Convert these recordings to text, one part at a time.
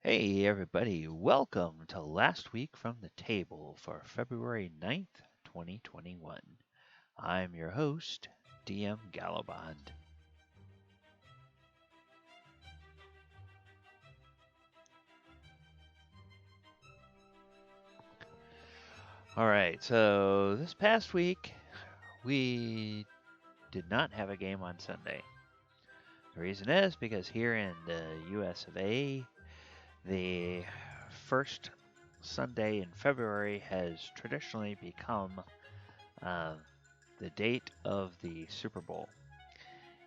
Hey everybody, welcome to Last Week from the Table for February 9th, 2021. I'm your host, DM Gallibond. Alright, so this past week we did not have a game on Sunday. The reason is because here in the US of A, the first Sunday in February has traditionally become uh, the date of the Super Bowl.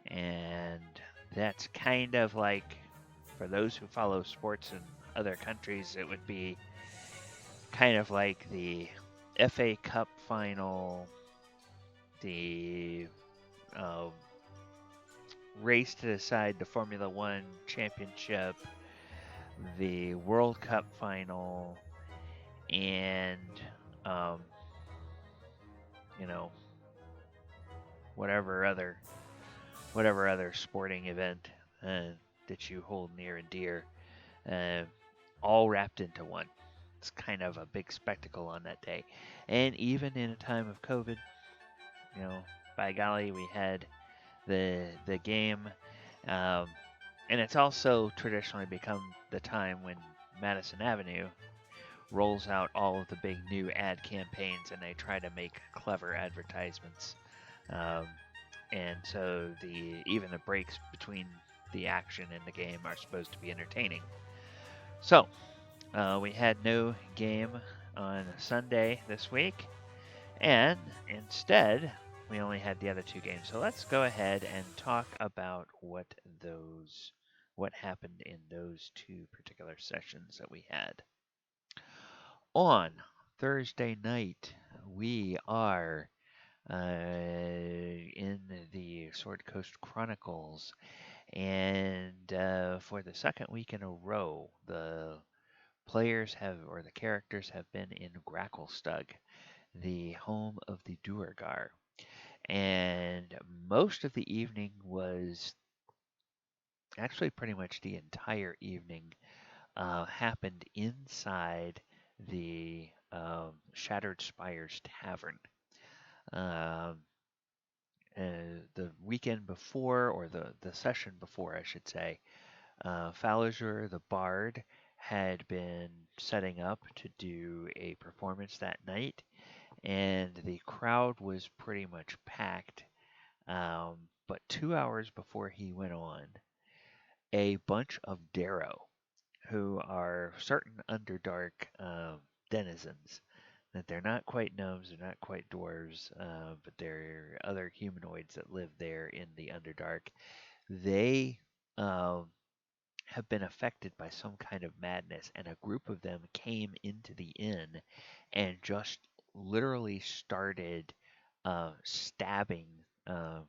And that's kind of like, for those who follow sports in other countries, it would be kind of like the FA Cup final, the um, race to decide the Formula One championship, the World Cup final, and um, you know whatever other sporting event uh, that you hold near and dear. Uh, all wrapped into one. It's kind of a big spectacle on that day. And even in a time of COVID, you know, by golly, we had the game, um, and it's also traditionally become the time when Madison Avenue rolls out all of the big new ad campaigns, and they try to make clever advertisements. Um, and so even the breaks between the action and the game are supposed to be entertaining. So we had no game on Sunday this week, and instead we only had the other two games. So let's go ahead and talk about what happened in those two particular sessions that we had. On Thursday night, we are in the Sword Coast Chronicles, and for the second week in a row, the characters have been in Gracklestug, the home of the Duergar. And most of the evening was actually pretty much the entire evening happened inside the Shattered Spires Tavern. Um, the weekend before, or the session before, I should say, Falliger the Bard had been setting up to do a performance that night, and the crowd was pretty much packed. But 2 hours before he went on, a bunch of Darrow, who are certain Underdark denizens, that they're not quite gnomes, they're not quite dwarves, but they're other humanoids that live there in the Underdark. They um, have been affected by some kind of madness, and a group of them came into the inn and just literally started stabbing uh,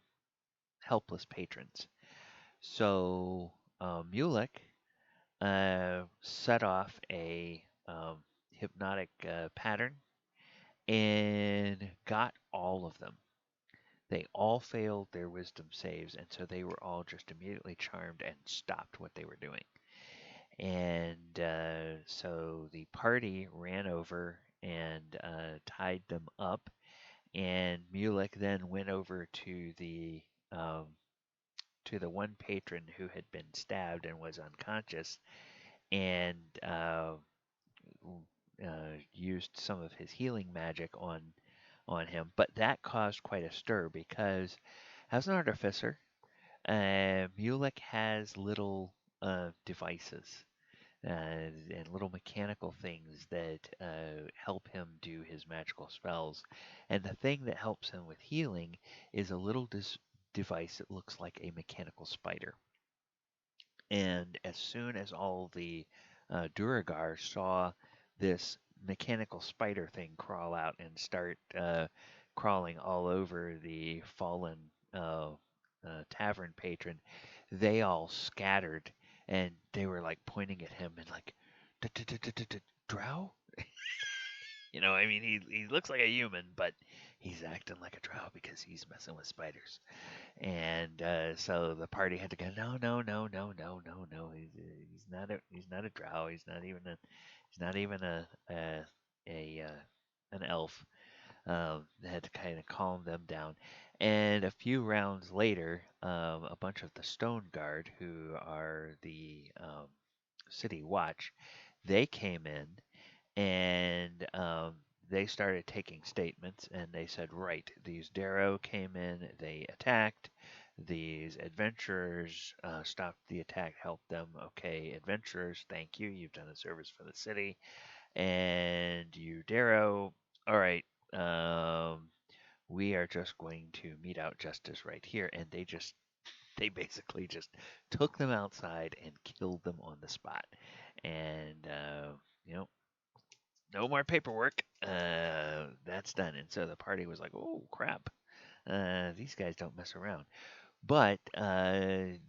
helpless patrons. So Mulek set off a hypnotic pattern and got all of them. They all failed their wisdom saves, and so they were all just immediately charmed and stopped what they were doing. And so the party ran over and tied them up, and Mulek then went over um, to the one patron who had been stabbed and was unconscious, and used some of his healing magic on him. But that caused quite a stir because, as an artificer, Mulek has little devices and little mechanical things that help him do his magical spells. And the thing that helps him with healing is a little device that looks like a mechanical spider. And as soon as all the Duragar saw this mechanical spider thing crawl out and start crawling all over the fallen tavern patron, they all scattered and they were like pointing at him and like, Drow? I mean, he looks like a human, but he's acting like a drow because he's messing with spiders. And so the party had to go, no, no, no, no, no, no, no. He's not a drow. He's not even a an elf. Had to kind of calm them down. And a few rounds later, a bunch of the Stone Guard, who are the city watch, they came in and they started taking statements. And they said, right, these Darrow came in, they attacked. These adventurers stopped the attack, helped them. Okay, adventurers, thank you. You've done a service for the city. And you, Darrow, all right. Um, we are just going to mete out justice right here. And they basically just took them outside and killed them on the spot. And, you know, no more paperwork. That's done. And so the party was like, oh, crap. These guys don't mess around. But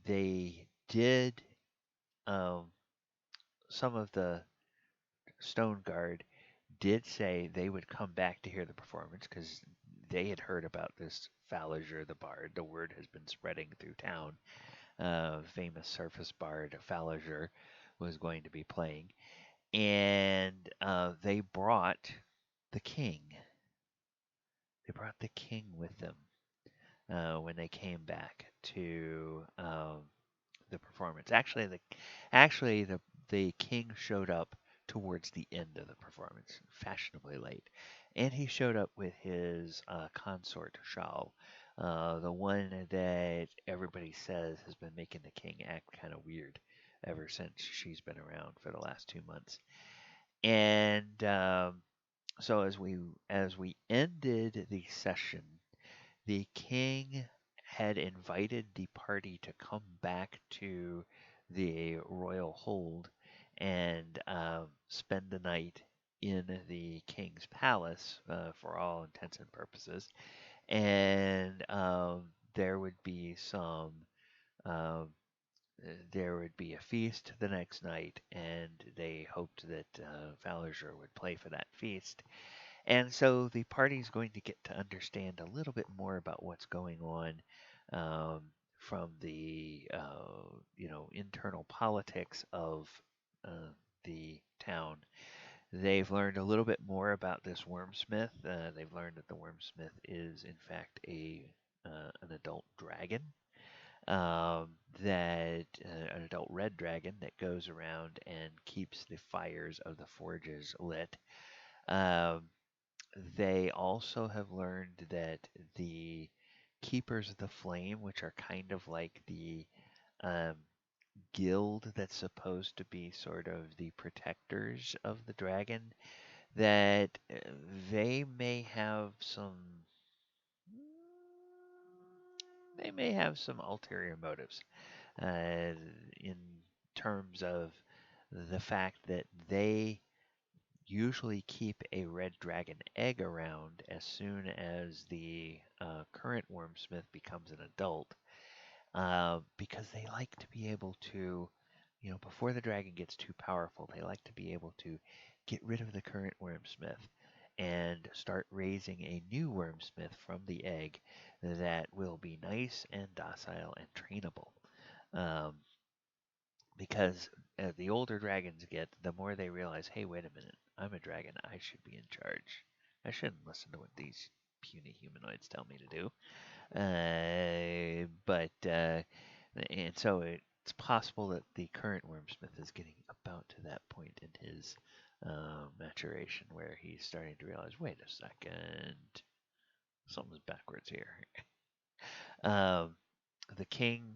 they did, um, some of the Stone Guard did say they would come back to hear the performance because they had heard about this Faliger the Bard. The word has been spreading through town. Famous surface bard Faliger was going to be playing, and they brought the king. They brought the king with them when they came back to the performance. Actually, the king showed up towards the end of the performance, fashionably late, and he showed up with his consort shawl, the one that everybody says has been making the king act kind of weird ever since she's been around for the last 2 months. And so as we ended the session, the king had invited the party to come back to the royal hold and spend the night in the king's palace for all intents and purposes. And there would be some. Um, there would be a feast the next night, and they hoped that Faliger would play for that feast. And so the party's going to get to understand a little bit more about what's going on um, from the internal politics of the town. They've learned a little bit more about this wormsmith. They've learned that the wormsmith is in fact a an adult dragon. That an adult red dragon that goes around and keeps the fires of the forges lit. Um, they also have learned that the Keepers of the Flame, which are kind of like the um, guild that's supposed to be sort of the protectors of the dragon, that they may have some they may have some ulterior motives uh, in terms of the fact that they usually keep a red dragon egg around as soon as the current wormsmith becomes an adult, because they like to be able to, before the dragon gets too powerful, they like to be able to get rid of the current wormsmith and start raising a new wormsmith from the egg that will be nice and docile and trainable. Um, because the older dragons get, the more they realize, hey, wait a minute, I'm a dragon. I should be in charge. I shouldn't listen to what these puny humanoids tell me to do. And so it's possible that the current Wormsmith is getting about to that point in his maturation where he's starting to realize, wait a second, something's backwards here. um, the king,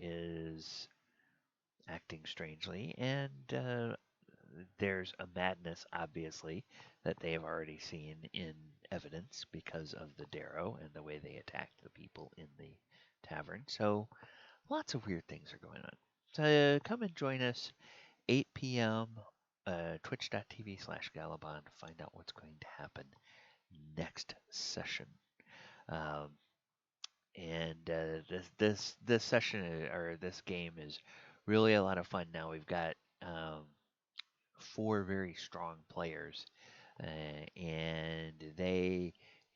is acting strangely, and there's a madness, obviously, that they have already seen in evidence because of the Darrow and the way they attacked the people in the tavern. So lots of weird things are going on. So come and join us 8 p.m. Twitch.tv/Gallibond. Find out what's going to happen next session. Um, and this session or this game is really a lot of fun. Now we've got 4 very strong players, and they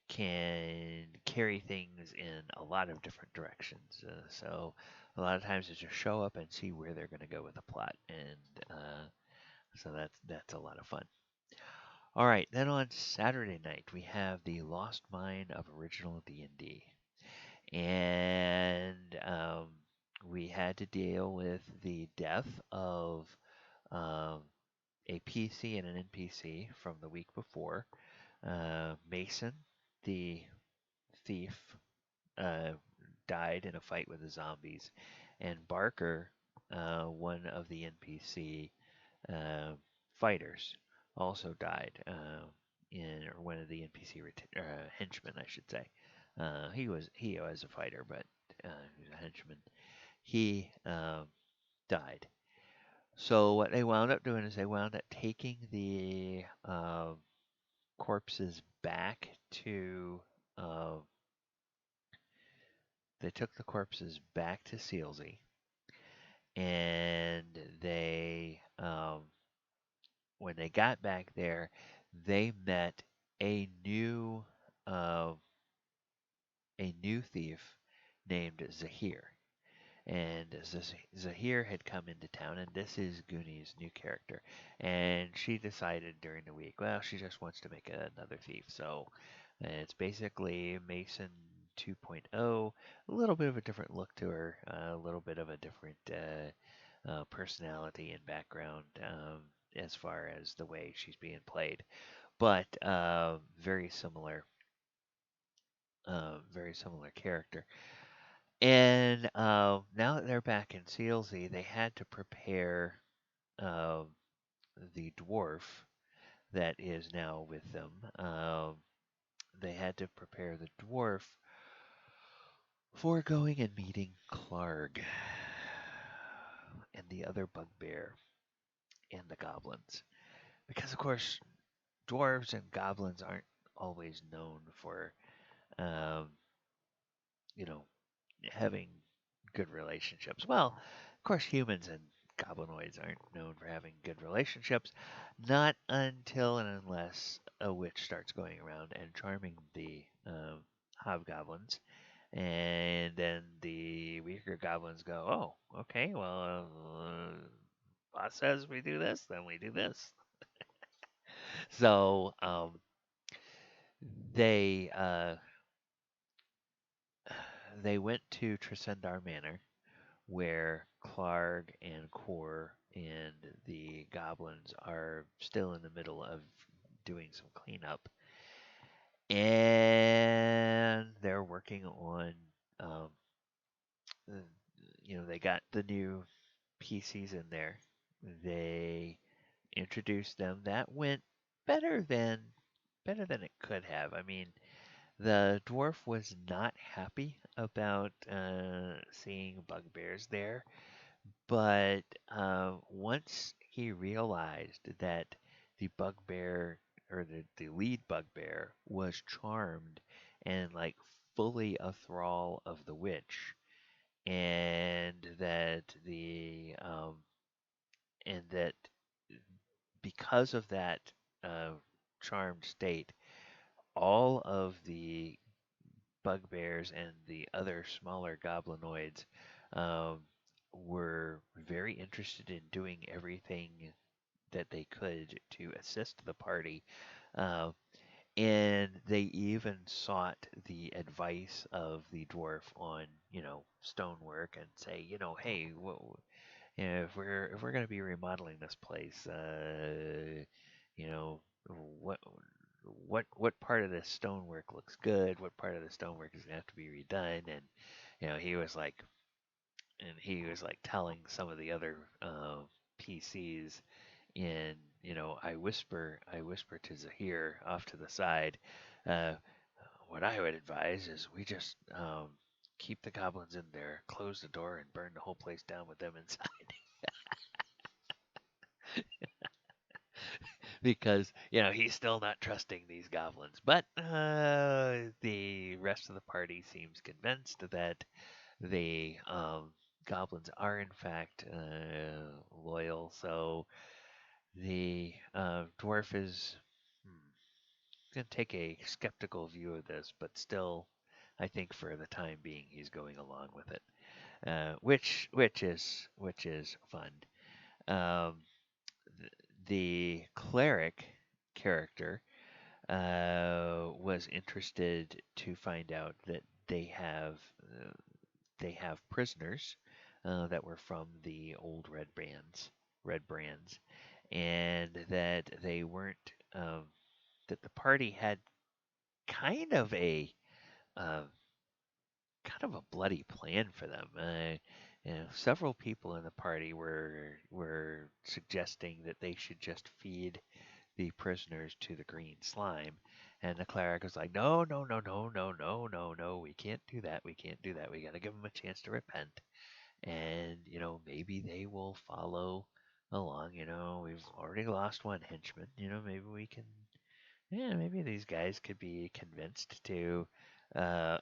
can carry things in a lot of different directions. So A lot of times it's just show up and see where they're going to go with the plot, and so that's a lot of fun. All right, then on Saturday night we have the Lost Mine of original D&D, and we had to deal with the death of um, a PC and an NPC from the week before. Mason, the thief, uh, died in a fight with the zombies, and Barker, one of the NPC fighters, also died or one of the NPC henchmen, I should say. He was a fighter, but he was a henchman. He died. So what they wound up doing is they wound up taking the corpses back to. Uh, they took the corpses back to Sealsey, and when they got back there, they met a new uh, a new thief named Zahir. And Zahir had come into town, and this is Gooni's new character. And she decided during the week, well, she just wants to make another thief. So it's basically Mason 2.0, a little bit of a different look to her, a little bit of a different personality and background as far as the way she's being played, but very similar character. And now that they're back in Sealsey, they had to prepare uh, the dwarf that is now with them. They had to prepare the dwarf for going and meeting Clarg and the other bugbear and the goblins. Because, of course, dwarves and goblins aren't always known for, um, you know, having good relationships. Well, of course, humans and goblinoids aren't known for having good relationships, not until and unless a witch starts going around and charming the hobgoblins. And then the weaker goblins go, oh, okay, well, boss says we do this, then we do this. So they they went to Tresendar Manor, where Clarg and Kor and the goblins are still in the middle of doing some cleanup, and they're working on, um, uh, they got the new PCs in there. They introduced them. That went better than it could have. I mean, the dwarf was not happy about seeing bugbears there. But once he realized that the bugbear or the lead bugbear was charmed and like fully a thrall of the witch, and that because of that uh, charmed state, all of the bugbears and the other smaller goblinoids um, were very interested in doing everything that they could to assist the party. Uh, and they even sought the advice of the dwarf on, stonework, and say, hey, if we're going to be remodeling this place, you know, what what part of this stonework looks good? What part of the stonework is gonna have to be redone? And he was like telling some of the other PCs, and I whisper to Zahir off to the side. Uh, what I would advise is we just keep the goblins in there, close the door, and burn the whole place down with them inside. Because he's still not trusting these goblins. But the rest of the party seems convinced that the goblins are in fact loyal. So the dwarf is going to take a skeptical view of this, but still, I think for the time being, he's going along with it. which is fun. Um, the cleric character was interested to find out that they have uh, they have prisoners that were from the old red brands, and that they weren't that the party had kind of a uh, kind of a bloody plan for them. Several people in the party were suggesting that they should just feed the prisoners to the green slime. And the cleric was like, no, no, no, no, no, no, no, no, we can't do that. We can't do that. We got to give them a chance to repent. And, maybe they will follow along. We've already lost one henchman. Maybe we can, yeah, maybe these guys could be convinced to, uh,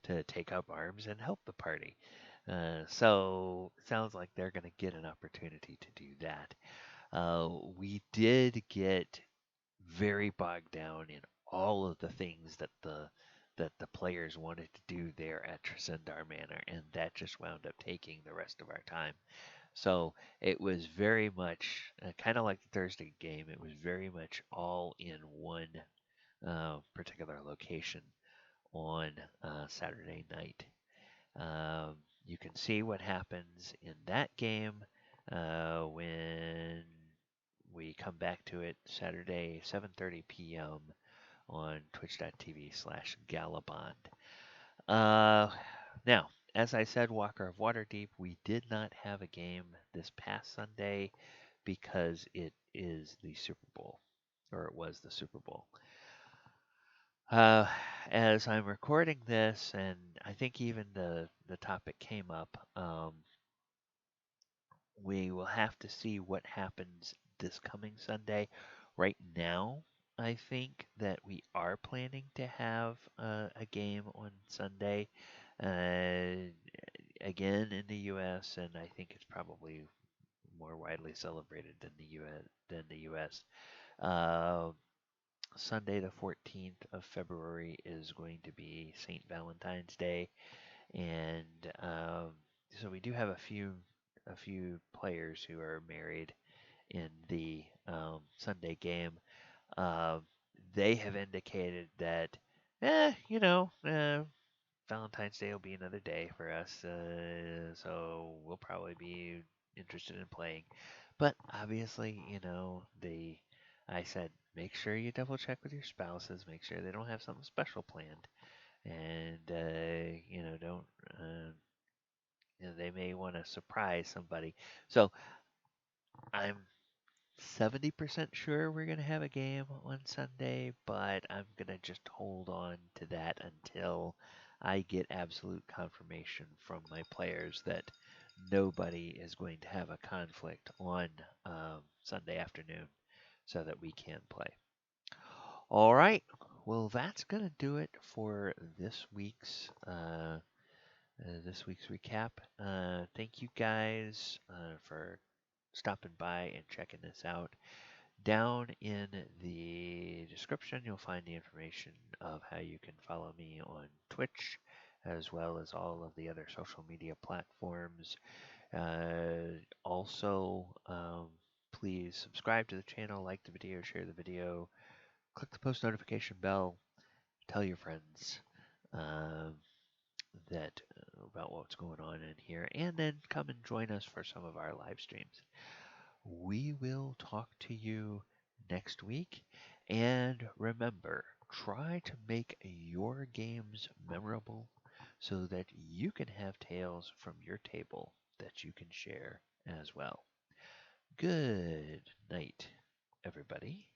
to take up arms and help the party. So sounds like they're going to get an opportunity to do that. We did get very bogged down in all of the things that the players wanted to do there at Tresendar Manor, and that just wound up taking the rest of our time. So it was very much kind of like the Thursday game. It was very much all in one particular location on Saturday night. Um, you can see what happens in that game when we come back to it Saturday, 7:30 p.m. on twitch.tv/Gallibond. Uh, Now, as I said, Walker of Waterdeep, we did not have a game this past Sunday because it is the Super Bowl, or it was the Super Bowl. Uh, as I'm recording this, and I think even the topic came up, we will have to see what happens this coming Sunday. Right now, I think that we are planning to have a game on Sunday. Uh, Again in the U.S., and I think it's probably more widely celebrated than the U.S. Uh, Sunday, the 14th of February, is going to be St. Valentine's Day, and so we do have a few players who are married in the Sunday game. Uh, they have indicated that, Valentine's Day will be another day for us, so we'll probably be interested in playing. But obviously, I said make sure you double check with your spouses, make sure they don't have something special planned, and don't. They may want to surprise somebody. So I'm 70% sure we're going to have a game on Sunday, but I'm going to just hold on to that until I get absolute confirmation from my players that nobody is going to have a conflict on Sunday afternoon so that we can play. All right. Well, that's going to do it for this week's recap. Thank you guys for stopping by and checking this out. Down in the description, you'll find the information of how you can follow me on Twitch, as well as all of the other social media platforms. Also, please subscribe to the channel, like the video, share the video, click the post notification bell, tell your friends um, that about what's going on in here, and then come and join us for some of our live streams. We will talk to you next week. And remember, try to make your games memorable so that you can have tales from your table that you can share as well. Good night, everybody.